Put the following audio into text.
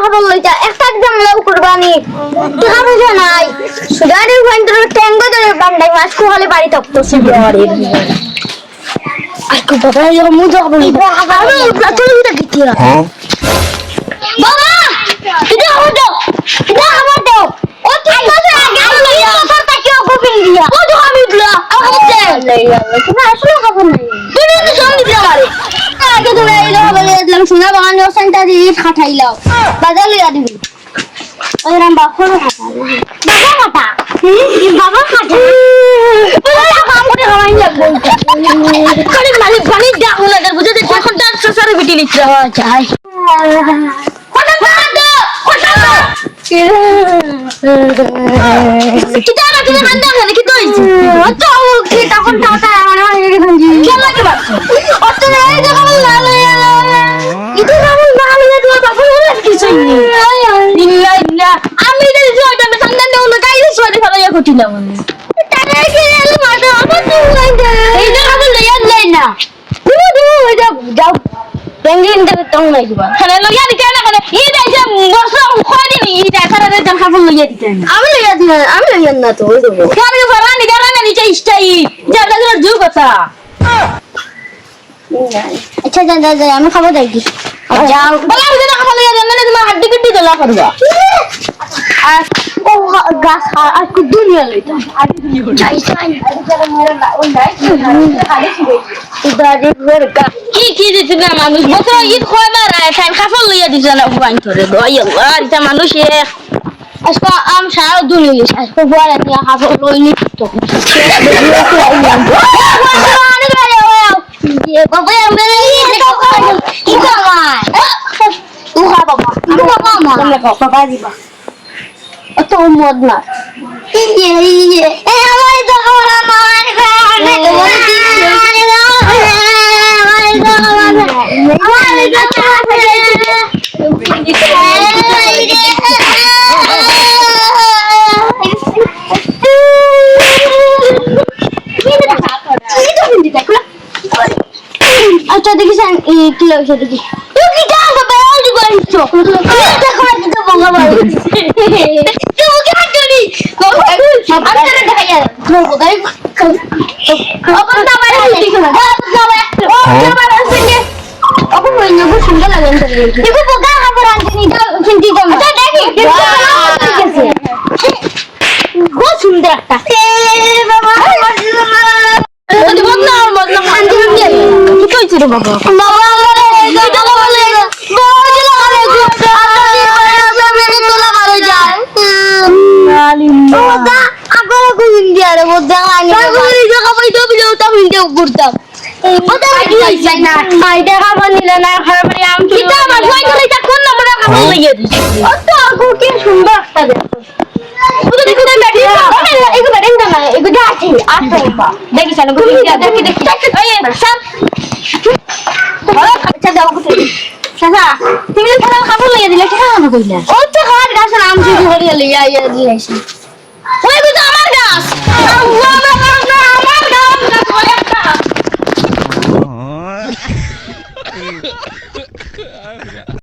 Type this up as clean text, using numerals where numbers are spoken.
খবর লইতা একটা জামলা কুরবানি দেখা বুঝা নাই সুদারি ভান্ডার ট্যাঙ্গো ধরে বান্দাই মাছ কোহালে বাড়ি তক্তো সিবাড়ি আইকো বাবা এর মুজা বলি আমি প্লাটুল দিতে গিয়া বাবা এটা আমার দাও ও তুই কথা আগে লইয়া কথা কি অগবিন দিয়া ও তো আমি দিলা আমাকে লইয়া তুমি আসলে খবর নাই তুমি তো সঙ্গে দিলা মারে আগে তুমি এই লোক বলে দিলাম সোনা বাগানে ওখানটা দিয়ে খাটাইলাও বাজার লইয়া দিবি ওই রাম বাবা খাটা বাবা খাটা ওরা কাম করে খাওয়াই না করে মালিক পানি দাও না বুঝে যে এখন তার সসারে বিটি লিখতে হয় চাই কথা দাও কথা দাও কিটা না কিটা খান্দা খানে কি কইছি তো কি তখন টাটা আমার হয়ে গেছে কেন লাগে বাস অত এই জায়গা না লইয়া ইতো নাম না লইয়া তো বাবা বলে কিছুই নেই ইল্লা ইল্লা আমি যদি জয়টা সন্ধান দেব না কাইলে সোয়াদি ফলাইয়া কঠিলাম টাকা কি এলো মাথা আমার তো হইছে এই জায়গা লইয়া যাই না তুমি ওই যাও পেঙ্গিন দেবে তং নাই দিবা খানে লইয়া দিতে না খানে ই যাইছে বর্ষা খোয়াদি নি ই যাই খানে জান খাবো লইয়া দিতে আমি লইয়া না তো ওই দেবো আমি ফরানি দাঁড়ানা নিচে স্টাই জায়গা ধরে জু কথা আচ্ছা যাই আমি খাবো দেখি যাও বলা বুঝে না খাবো লইয়া জানলে তোমার হাড্ডি কিড্ডি দলা করবা আর ও গাছ আর কো দুনিয়া লইতা আগে দুনিয়া চাই আরে মেরে না ওই নাই খালি ছিল ইদারে ঘর কা কি দিতে না মানুষ বছর ঈদ খয় না রায় টাইম খাফল লইয়া দিছ না উবান করে দই আল্লাহ এটা মানুষ আজকে আম সারা দুনিয়া আজকে বড় নিয়া খাফল লইনি তো বাবা আমরা কি করবাই ও বাবা বাবা দিবা অত মদ না ইয়ে আমার তো খাওয়া মার খাওয়া আচ্ছা দেখি কি লাগছে দেখি তুই কি জানো বায়োলজি করিছো দেখো না তো বঙ্গা বাড়ি তুই কি হাঁটলি আপনারা দেখা যায় তোর বোগাই ওপর না বাইরে দেখো না ওপর বাইরে সঙ্গে ওপর হই না খুব সুন্দর লাগে দেখো বোগা খবর আনতে নি তো চিন্তি কম আচ্ছা দেখি খুব সুন্দর একটা এ বাবা বদনা বদনা খান্দি দিয়ে কি কইছ রে বাবা বাবা আমারে এটা বলে বাবা দিলা আরে তোলা মারে যায় বাবা আগরে কো ইন্ডিয়া রে বদনা আনি আগরে জায়গা পাইতো বিলেও তা ইন্ডিয়া ঘুরতাম ওটা কি হইছে না আইডা খাবার নিলে না খাবার আম কিটা আমার কই করে এটা কোন নম্বরে খাবার লাগিয়ে দিছি অত আগু কি সুন্দর একটা দেখো ওটা দেখো না ব্যাটারি এগো ব্যাটারি না এগো যাচ্ছে আসবা দেখি জানো গুলি দেখি এই সব আচ্ছা দাও কত সাসা তুমি খাবার খাবার লাগিয়ে দিলে কি খাওয়া কইলা ও তো খাবার গাছ আম চুরি করে লিয়া দিয়েছি ওই তো আমার গাছ আল্লাহ বাবা